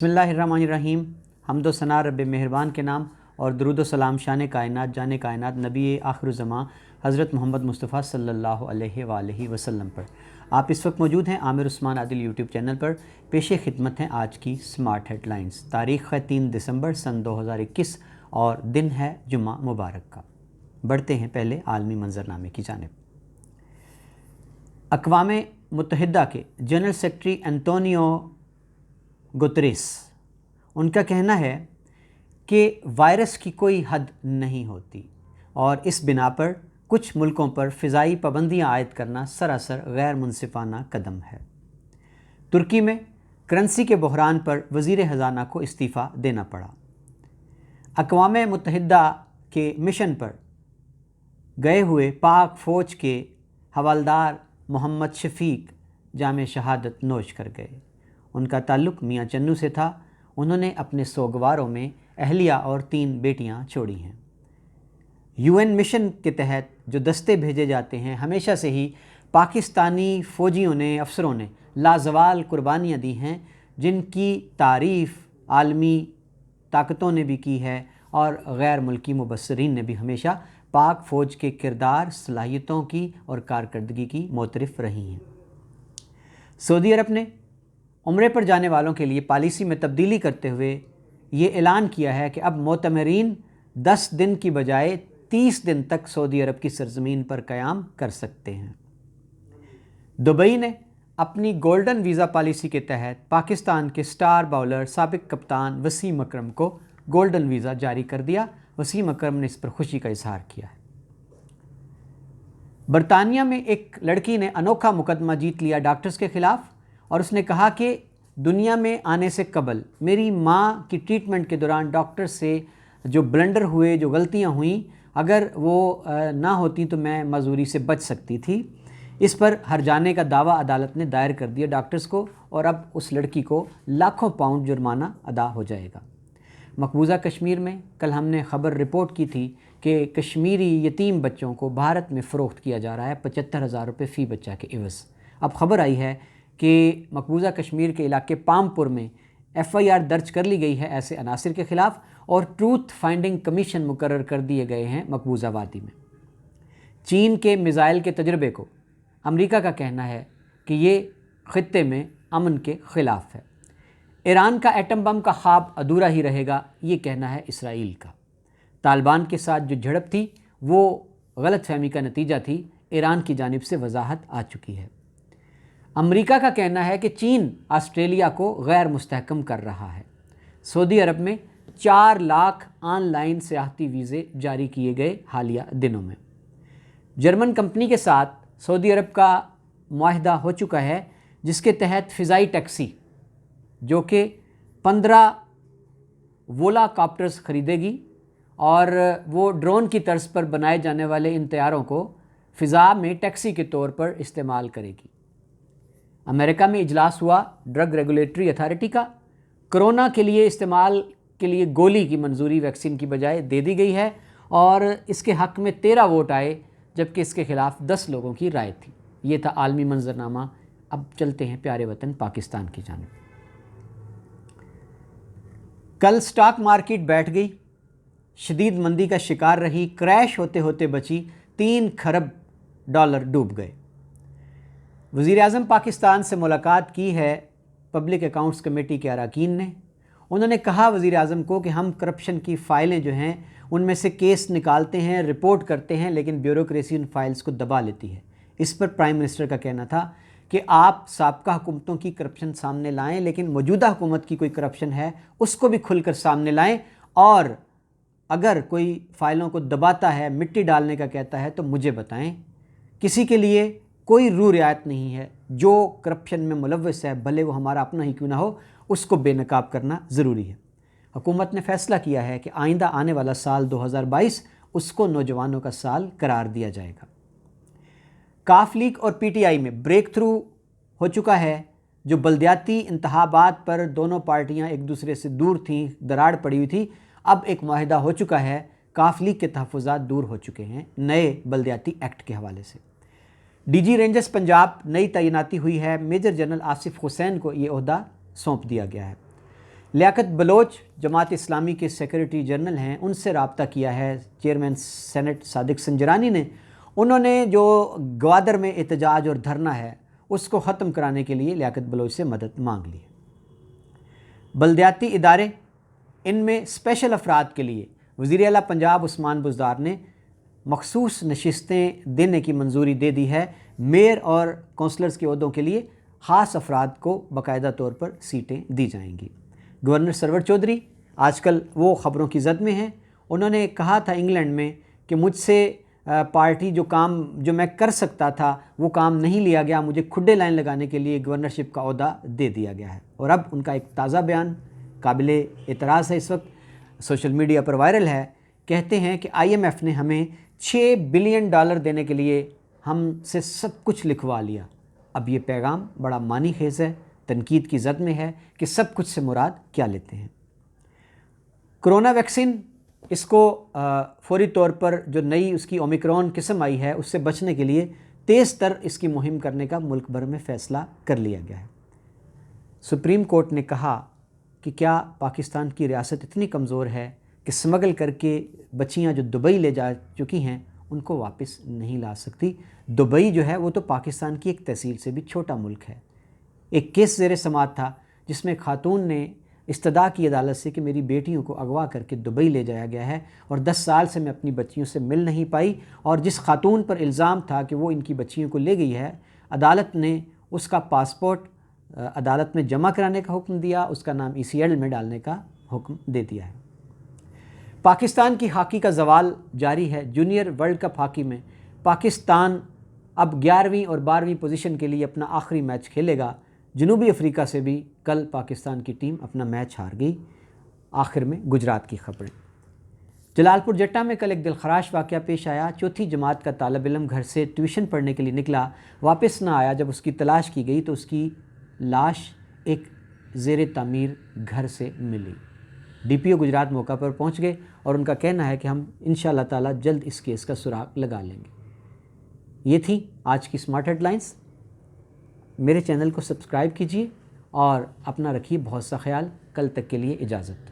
बिस्मिल्लाहिर्रहमानिर्रहीम। हम्द व सना रब मेहरबान के नाम और दरूद व सलाम शान कायनात जान कायनात नबी आखिरुज़्ज़मां हज़रत मोहम्मद मुस्तफ़ा सल्लल्लाहु अलैहि वसल्लम पर। आप इस वक्त मौजूद हैं आमिर उस्मान आदिल यूट्यूब चैनल पर। पेश खिदमत हैं आज की स्मार्ट हेडलाइंस। तारीख़ है 3 दिसंबर सन 2021 और दिन है जुम्मा मुबारक का। बढ़ते हैं पहले आलमी मंजरनामे की जानिब। अक़वाम मुत्तहिदा के जनरल सेक्रेटरी एंटोनियो गुतरेस, उनका कहना है कि वायरस की कोई हद नहीं होती और इस बिना पर कुछ मुल्कों पर फ़िज़ाई पाबंदियाँ आयद करना सरासर गैर मुनसिफ़ाना कदम है। तुर्की में करेंसी के बहरान पर वज़ीर ख़ज़ाना को इस्तीफ़ा देना पड़ा। अक़वाम मुत्तहिदा के मिशन पर गए हुए पाक फ़ौज के हवालदार मोहम्मद शफ़ीक जामे शहादत नोश कर गए। उनका ताल्लुक़ मियाँ चन्नू से था। उन्होंने अपने सोगवारों में अहलिया और 3 बेटियां छोड़ी हैं। UN मिशन के तहत जो दस्ते भेजे जाते हैं, हमेशा से ही पाकिस्तानी फ़ौजियों ने, अफसरों ने लाजवाल कुर्बानियाँ दी हैं, जिनकी तारीफ़ आलमी ताकतों ने भी की है और गैर मुल्की मुबस्सरीन ने भी हमेशा पाक फ़ौज के किरदार, सलाहियतों की और कारकर्दगी की मोतरफ़ रही हैं। सऊदी अरब ने उम्रे पर जाने वालों के लिए पॉलिसी में तब्दीली करते हुए ये ऐलान किया है कि अब मोतमरीन 10 दिन की बजाय 30 दिन तक सऊदी अरब की सरज़मीन पर क़याम कर सकते हैं। दुबई ने अपनी गोल्डन वीज़ा पॉलिसी के तहत पाकिस्तान के स्टार बाउलर साबिक़ कप्तान वसीम अकरम को गोल्डन वीज़ा जारी कर दिया। वसीम अकरम ने इस पर खुशी का इजहार किया है। बरतानिया में एक लड़की ने अनोखा मुकदमा जीत लिया डॉक्टर्स के ख़िलाफ़ और उसने कहा कि दुनिया में आने से कबल मेरी माँ की ट्रीटमेंट के दौरान डॉक्टर से जो ब्लंडर हुए, जो गलतियाँ हुईं, अगर वो ना होती तो मैं माजूरी से बच सकती थी। इस पर हर्जाने का दावा अदालत ने दायर कर दिया डॉक्टर्स को और अब उस लड़की को लाखों पाउंड जुर्माना अदा हो जाएगा। मकबूजा कश्मीर में कल हमने ख़बर रिपोर्ट की थी कि कश्मीरी यतीम बच्चों को भारत में फ़रोख्त किया जा रहा है 75,000 रुपये फ़ी बच्चा के इवज़। अब ख़बर आई है कि मकबूजा कश्मीर के इलाके पामपुर में FIR दर्ज कर ली गई है ऐसे अनासिर के ख़िलाफ़ और ट्रूथ फाइंडिंग कमीशन मुकर्रर कर दिए गए हैं मकबूजा वादी में। चीन के मिज़ाइल के तजर्बे को अमेरिका का कहना है कि ये ख़ित्ते में अमन के ख़िलाफ़ है। ईरान का एटम बम का ख्वाब अधूरा ही रहेगा, ये कहना है इसराइल का। तालिबान के साथ जो झड़प थी वो गलतफहमी का नतीजा थी, ईरान की जानिब से वजाहत आ चुकी है। अमेरिका का कहना है कि चीन ऑस्ट्रेलिया को गैर मुस्तहकम कर रहा है। सऊदी अरब में 4 लाख ऑनलाइन सियाहती वीज़े जारी किए गए हालिया दिनों में। जर्मन कंपनी के साथ सऊदी अरब का मुआहदा हो चुका है, जिसके तहत फ़िज़ाई टैक्सी जो कि 15 वोलाकॉप्टर्स ख़रीदेगी और वो ड्रोन की तर्ज पर बनाए जाने वाले इन तैयारों को फ़िज़ा में टैक्सी के तौर पर इस्तेमाल करेगी। अमेरिका में इजलास हुआ ड्रग रेगुलेटरी अथॉरिटी का। कोरोना के लिए इस्तेमाल के लिए गोली की मंजूरी वैक्सीन की बजाय दे दी गई है और इसके हक़ में 13 वोट आए, जबकि इसके ख़िलाफ़ 10 लोगों की राय थी। ये था आलमी मंजरनामा। अब चलते हैं प्यारे वतन पाकिस्तान की जानिब। कल स्टॉक मार्केट बैठ गई, शदीद मंदी का शिकार रही, क्रैश होते होते बची, 3 खरब डॉलर डूब गए। वज़ीर आज़म पाकिस्तान से मुलाकात की है पब्लिक अकाउंट्स कमेटी के अरकान ने। उन्होंने कहा वज़ीर आज़म को कि हम करप्शन की फ़ाइलें जो हैं उनमें से केस निकालते हैं, रिपोर्ट करते हैं, लेकिन ब्यूरोक्रेसी उन फाइल्स को दबा लेती है। इस पर प्राइम मिनिस्टर का कहना था कि आप साबका हुकूमतों की करप्शन सामने लाएं, लेकिन मौजूदा हुकूमत की कोई करप्शन है उसको भी खुलकर सामने लाएं और अगर कोई फ़ाइलों को दबाता है, मिट्टी डालने का कहता है तो मुझे बताएं। किसी के लिए कोई रू रियायत नहीं है। जो करप्शन में मुलव्वस है, भले वो हमारा अपना ही क्यों ना हो, उसको बेनकाब करना ज़रूरी है। हुकूमत ने फ़ैसला किया है कि आइंदा आने वाला साल 2022 उसको नौजवानों का साल करार दिया जाएगा। काफ लीग और PTI में ब्रेक थ्रू हो चुका है। जो बल्दियाती इंतखाबात पर दोनों पार्टियां एक दूसरे से दूर थीं, दरार पड़ी हुई थी, अब एक मुआहिदा हो चुका है। काफ लीग के तहफ़्फ़ुज़ात दूर हो चुके हैं नए बल्दियाती एक्ट के हवाले से। DG रेंजर्स पंजाब नई तैनाती हुई है। मेजर जनरल आसिफ हुसैन को ये ओहदा सौंप दिया गया है। لیاقت بلوچ جماعت اسلامی کے سیکریٹری جنرل ہیں، ان سے رابطہ کیا ہے چیئرمین سینٹ صادق سنجرانی نے. انہوں نے جو گوادر میں احتجاج اور دھرنا ہے اس کو ختم کرانے کے لیے لیاقت بلوچ سے مدد مانگ لی. بلدیاتی ادارے، ان میں اسپیشل افراد کے لیے وزیر اعلیٰ پنجاب عثمان بزدار نے مخصوص نشستیں دینے کی منظوری دے دی ہے. میئر اور کونسلرز کے عہدوں کے لیے خاص افراد کو باقاعدہ طور پر سیٹیں دی جائیں گی. گورنر سرور چودھری آج کل وہ خبروں کی زد میں ہیں. انہوں نے کہا تھا انگلینڈ میں کہ مجھ سے پارٹی جو میں کر سکتا تھا وہ کام نہیں لیا گیا، مجھے کھڈے لائن لگانے کے لیے گورنرشپ کا عہدہ دے دیا گیا ہے. اور اب ان کا ایک تازہ بیان قابل اعتراض ہے، اس وقت سوشل میڈیا پر وائرل ہے. کہتے ہیں کہ IMF نے ہمیں $6 بلین دینے کے لیے ہم سے سب کچھ لکھوا لیا. اب یہ پیغام بڑا معنی خیز ہے، تنقید کی زد میں ہے کہ سب کچھ سے مراد کیا لیتے ہیں. کرونا ویکسین، اس کو فوری طور پر جو نئی اس کی اومیکرون قسم آئی ہے اس سے بچنے کے لیے تیز تر اس کی مہم کرنے کا ملک بھر میں فیصلہ کر لیا گیا ہے. سپریم کورٹ نے کہا کہ کیا پاکستان کی ریاست اتنی کمزور ہے کہ سمگل کر کے بچیاں جو دبئی لے جا چکی ہیں ان کو واپس نہیں لا سکتی. دبئی جو ہے وہ تو پاکستان کی ایک تحصیل سے بھی چھوٹا ملک ہے. ایک کیس زیر سماعت تھا جس میں خاتون نے استدعا کی عدالت سے کہ میری بیٹیوں کو اغوا کر کے دبئی لے جایا گیا ہے اور 10 سال سے میں اپنی بچیوں سے مل نہیں پائی. اور جس خاتون پر الزام تھا کہ وہ ان کی بچیوں کو لے گئی ہے، عدالت نے اس کا پاسپورٹ عدالت میں جمع کرانے کا حکم دیا، اس کا نام ECL میں ڈالنے کا حکم دے دیا ہے. پاکستان کی ہاکی کا زوال جاری ہے. جونیئر ورلڈ کپ ہاکی میں پاکستان اب 11ویں اور 12ویں پوزیشن کے لیے اپنا آخری میچ کھیلے گا. جنوبی افریقہ سے بھی کل پاکستان کی ٹیم اپنا میچ ہار گئی. آخر میں گجرات کی خبریں. جلال پور جٹا میں کل ایک دلخراش واقعہ پیش آیا. چوتھی جماعت کا طالب علم گھر سے ٹیوشن پڑھنے کے لیے نکلا، واپس نہ آیا. جب اس کی تلاش کی گئی تو اس کی لاش ایک زیر تعمیر گھر سے ملی. DPO گجرات موقع پر پہنچ گئے اور ان کا کہنا ہے کہ ہم انشاءاللہ تعالی جلد اس کیس کا سراغ لگا لیں گے. یہ تھی آج کی سمارٹ ہیڈ لائنز. میرے چینل کو سبسکرائب کیجیے اور اپنا رکھیے بہت سا خیال. کل تک کے لیے اجازت.